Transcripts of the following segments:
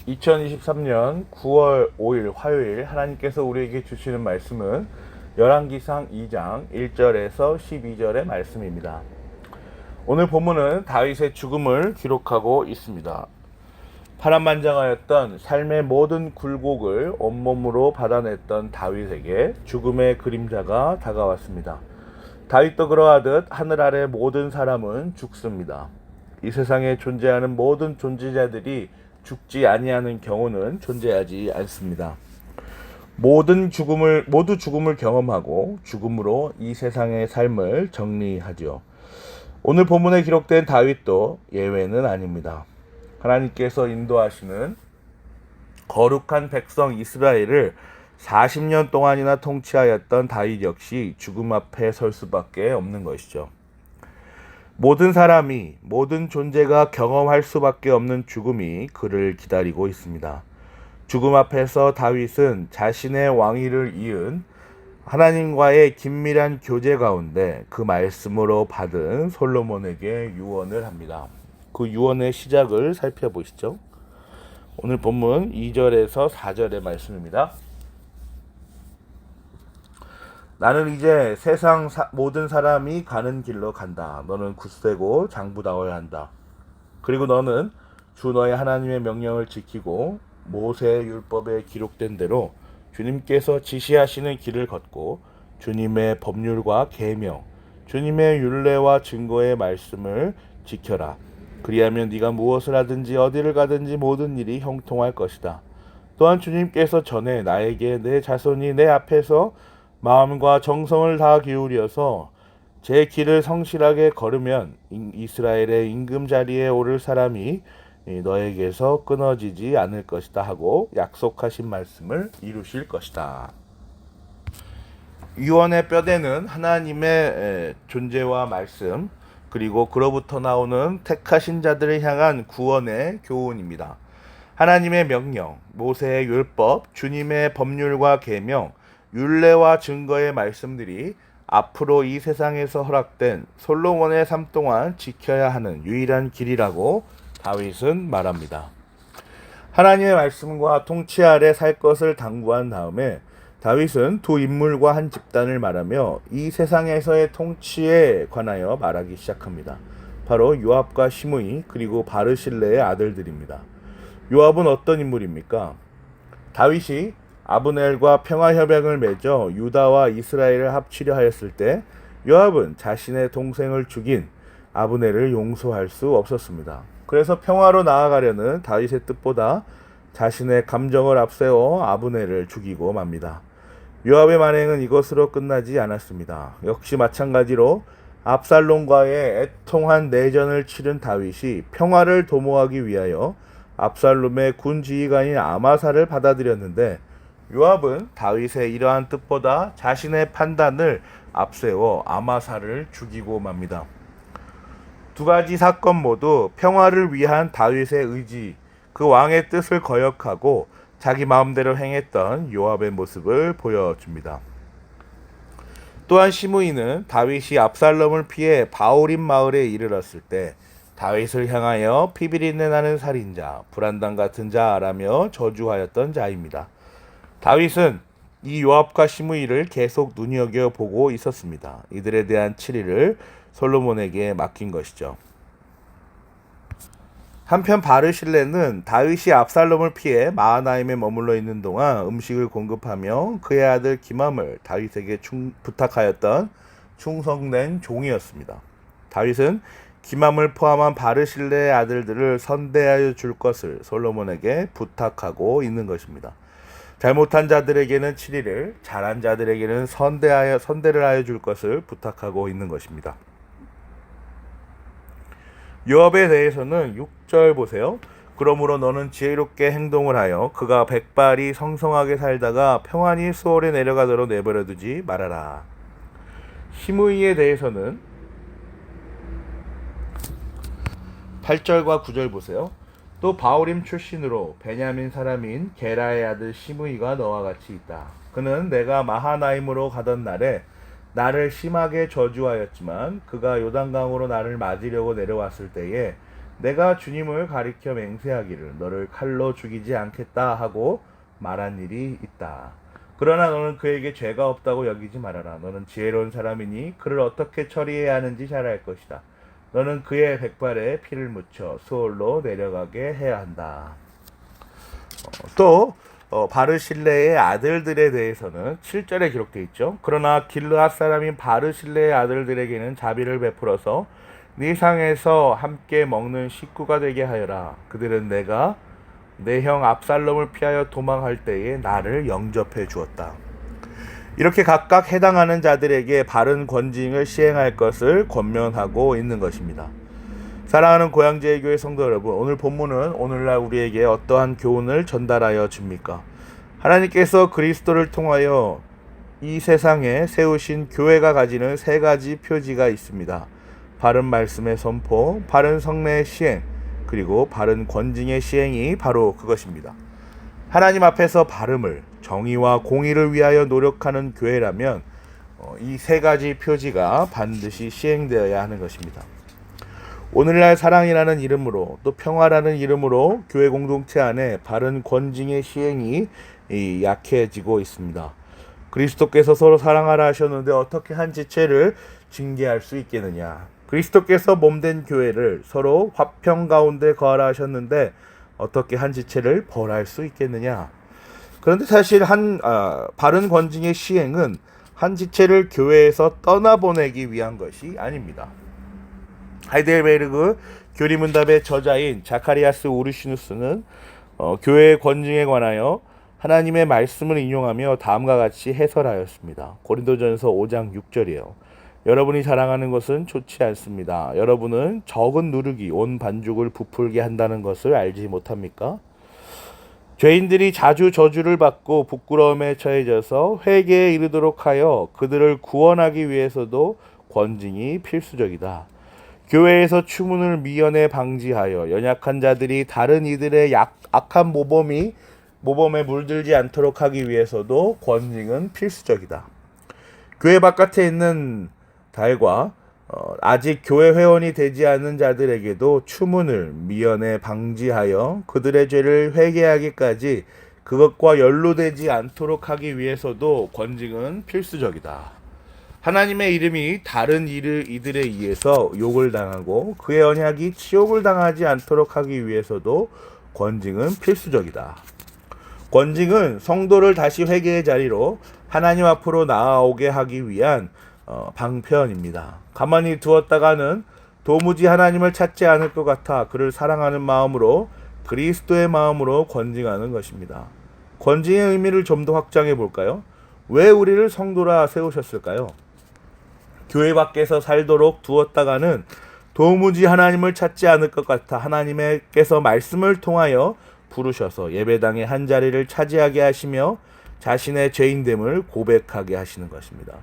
2023년 9월 5일 화요일 하나님께서 우리에게 주시는 말씀은 열왕기상 2장 1절에서 12절의 말씀입니다. 오늘 본문은 다윗의 죽음을 기록하고 있습니다. 파란만장하였던 삶의 모든 굴곡을 온몸으로 받아냈던 다윗에게 죽음의 그림자가 다가왔습니다. 다윗도 그러하듯 하늘 아래 모든 사람은 죽습니다. 이 세상에 존재하는 모든 존재자들이 죽지 아니하는 경우는 존재하지 않습니다. 모두 죽음을 경험하고 죽음으로 이 세상의 삶을 정리하죠. 오늘 본문에 기록된 다윗도 예외는 아닙니다. 하나님께서 인도하시는 거룩한 백성 이스라엘을 40년 동안이나 통치하였던 다윗 역시 죽음 앞에 설 수밖에 없는 것이죠. 모든 사람이, 모든 존재가 경험할 수밖에 없는 죽음이 그를 기다리고 있습니다. 죽음 앞에서 다윗은 자신의 왕위를 이은 하나님과의 긴밀한 교제 가운데 그 말씀으로 받은 솔로몬에게 유언을 합니다. 그 유언의 시작을 살펴보시죠. 오늘 본문 2절에서 4절의 말씀입니다. 나는 이제 세상 모든 사람이 가는 길로 간다. 너는 굳세고 장부다워야 한다. 그리고 너는 주 너의 하나님의 명령을 지키고 모세의 율법에 기록된 대로 주님께서 지시하시는 길을 걷고 주님의 법률과 계명, 주님의 율례와 증거의 말씀을 지켜라. 그리하면 네가 무엇을 하든지 어디를 가든지 모든 일이 형통할 것이다. 또한 주님께서 전에 나에게 내 자손이 내 앞에서 마음과 정성을 다 기울여서 제 길을 성실하게 걸으면 이스라엘의 임금 자리에 오를 사람이 너에게서 끊어지지 않을 것이다 하고 약속하신 말씀을 이루실 것이다. 유언의 뼈대는 하나님의 존재와 말씀, 그리고 그로부터 나오는 택하신 자들을 향한 구원의 교훈입니다. 하나님의 명령, 모세의 율법, 주님의 법률과 계명, 율례와 증거의 말씀들이 앞으로 이 세상에서 허락된 솔로몬의 삶 동안 지켜야 하는 유일한 길이라고 다윗은 말합니다. 하나님의 말씀과 통치 아래 살 것을 당부한 다음에 다윗은 두 인물과 한 집단을 말하며 이 세상에서의 통치에 관하여 말하기 시작합니다. 바로 요압과 시므이 그리고 바르실레의 아들들입니다. 요압은 어떤 인물입니까? 다윗이 아브넬과 평화협약을 맺어 유다와 이스라엘을 합치려 하였을 때 요압은 자신의 동생을 죽인 아브넬을 용서할 수 없었습니다. 그래서 평화로 나아가려는 다윗의 뜻보다 자신의 감정을 앞세워 아브넬을 죽이고 맙니다. 요압의 만행은 이것으로 끝나지 않았습니다. 역시 마찬가지로 압살롬과의 애통한 내전을 치른 다윗이 평화를 도모하기 위하여 압살롬의 군 지휘관인 아마사를 받아들였는데 요압은 다윗의 이러한 뜻보다 자신의 판단을 앞세워 아마사를 죽이고 맙니다. 두 가지 사건 모두 평화를 위한 다윗의 의지, 그 왕의 뜻을 거역하고 자기 마음대로 행했던 요압의 모습을 보여줍니다. 또한 시므이는 다윗이 압살롬을 피해 바오림 마을에 이르렀을 때 다윗을 향하여 피비린내 나는 살인자, 불안당 같은 자라며 저주하였던 자입니다. 다윗은 이 요압과 시므이를 계속 눈여겨보고 있었습니다. 이들에 대한 치리를 솔로몬에게 맡긴 것이죠. 한편 바르실레는 다윗이 압살롬을 피해 마하나임에 머물러 있는 동안 음식을 공급하며 그의 아들 기맘을 다윗에게 부탁하였던 충성된 종이었습니다. 다윗은 기맘을 포함한 바르실레의 아들들을 선대하여 줄 것을 솔로몬에게 부탁하고 있는 것입니다. 잘못한 자들에게는 치리를, 잘한 자들에게는 선대를 하여 줄 것을 부탁하고 있는 것입니다. 요압에 대해서는 6절 보세요. 그러므로 너는 지혜롭게 행동을 하여 그가 백발이 성성하게 살다가 평안히 수월에 내려가도록 내버려두지 말아라. 시므이에 대해서는 8절과 9절 보세요. 또 바오림 출신으로 베냐민 사람인 게라의 아들 시므이가 너와 같이 있다. 그는 내가 마하나임으로 가던 날에 나를 심하게 저주하였지만 그가 요단강으로 나를 맞으려고 내려왔을 때에 내가 주님을 가리켜 맹세하기를 너를 칼로 죽이지 않겠다 하고 말한 일이 있다. 그러나 너는 그에게 죄가 없다고 여기지 말아라. 너는 지혜로운 사람이니 그를 어떻게 처리해야 하는지 잘 알 것이다. 너는 그의 백발에 피를 묻혀 수월로 내려가게 해야 한다. 또 바르실레의 아들들에 대해서는 7절에 기록되어 있죠. 그러나 길르앗 사람인 바르실레의 아들들에게는 자비를 베풀어서 네 상에서 함께 먹는 식구가 되게 하여라. 그들은 내가 내 형 압살롬을 피하여 도망할 때에 나를 영접해 주었다. 이렇게 각각 해당하는 자들에게 바른 권징을 시행할 것을 권면하고 있는 것입니다. 사랑하는 고향제일교회 성도 여러분, 오늘 본문은 오늘날 우리에게 어떠한 교훈을 전달하여 줍니까? 하나님께서 그리스도를 통하여 이 세상에 세우신 교회가 가지는 세 가지 표지가 있습니다. 바른 말씀의 선포, 바른 성례의 시행, 그리고 바른 권징의 시행이 바로 그것입니다. 하나님 앞에서 바름을, 정의와 공의를 위하여 노력하는 교회라면 이 세 가지 표지가 반드시 시행되어야 하는 것입니다. 오늘날 사랑이라는 이름으로 또 평화라는 이름으로 교회 공동체 안에 바른 권징의 시행이 약해지고 있습니다. 그리스도께서 서로 사랑하라 하셨는데 어떻게 한 지체를 징계할 수 있겠느냐. 그리스도께서 몸된 교회를 서로 화평 가운데 거하라 하셨는데 어떻게 한 지체를 벌할 수 있겠느냐. 그런데 사실 바른 권징의 시행은 한 지체를 교회에서 떠나보내기 위한 것이 아닙니다. 하이델베르그 교리문답의 저자인 자카리아스 우르시누스는 교회의 권징에 관하여 하나님의 말씀을 인용하며 다음과 같이 해설하였습니다. 고린도전서 5장 6절이에요. 여러분이 자랑하는 것은 좋지 않습니다. 여러분은 적은 누룩이 온 반죽을 부풀게 한다는 것을 알지 못합니까? 죄인들이 자주 저주를 받고 부끄러움에 처해져서 회개에 이르도록 하여 그들을 구원하기 위해서도 권징이 필수적이다. 교회에서 추문을 미연에 방지하여 연약한 자들이 다른 이들의 악한 모범에 물들지 않도록 하기 위해서도 권징은 필수적이다. 교회 바깥에 있는 달과 아직 교회 회원이 되지 않은 자들에게도 추문을 미연에 방지하여 그들의 죄를 회개하기까지 그것과 연루되지 않도록 하기 위해서도 권징은 필수적이다. 하나님의 이름이 다른 이들에 의해서 욕을 당하고 그의 언약이 치욕을 당하지 않도록 하기 위해서도 권징은 필수적이다. 권징은 성도를 다시 회개의 자리로 하나님 앞으로 나아오게 하기 위한 방편입니다. 가만히 두었다가는 도무지 하나님을 찾지 않을 것 같아 그를 사랑하는 마음으로 그리스도의 마음으로 권징하는 것입니다. 권징의 의미를 좀 더 확장해 볼까요? 왜 우리를 성도라 세우셨을까요? 교회 밖에서 살도록 두었다가는 도무지 하나님을 찾지 않을 것 같아 하나님께서 말씀을 통하여 부르셔서 예배당의 한 자리를 차지하게 하시며 자신의 죄인됨을 고백하게 하시는 것입니다.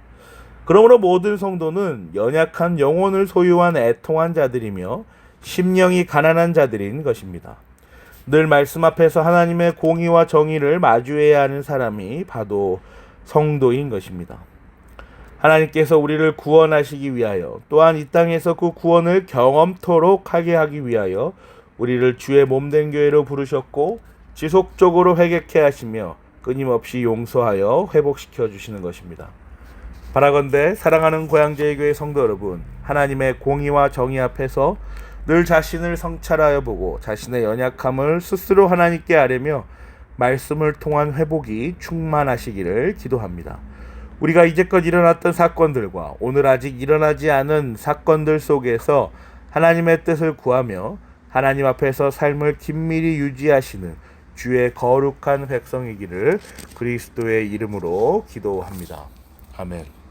그러므로 모든 성도는 연약한 영혼을 소유한 애통한 자들이며 심령이 가난한 자들인 것입니다. 늘 말씀 앞에서 하나님의 공의와 정의를 마주해야 하는 사람이 바로 성도인 것입니다. 하나님께서 우리를 구원하시기 위하여 또한 이 땅에서 그 구원을 경험토록 하게 하기 위하여 우리를 주의 몸된 교회로 부르셨고 지속적으로 회개케 하시며 끊임없이 용서하여 회복시켜 주시는 것입니다. 바라건대 사랑하는 고향제일교회 성도 여러분, 하나님의 공의와 정의 앞에서 늘 자신을 성찰하여 보고 자신의 연약함을 스스로 하나님께 아뢰며 말씀을 통한 회복이 충만하시기를 기도합니다. 우리가 이제껏 일어났던 사건들과 오늘 아직 일어나지 않은 사건들 속에서 하나님의 뜻을 구하며 하나님 앞에서 삶을 긴밀히 유지하시는 주의 거룩한 백성이기를 그리스도의 이름으로 기도합니다. 아멘.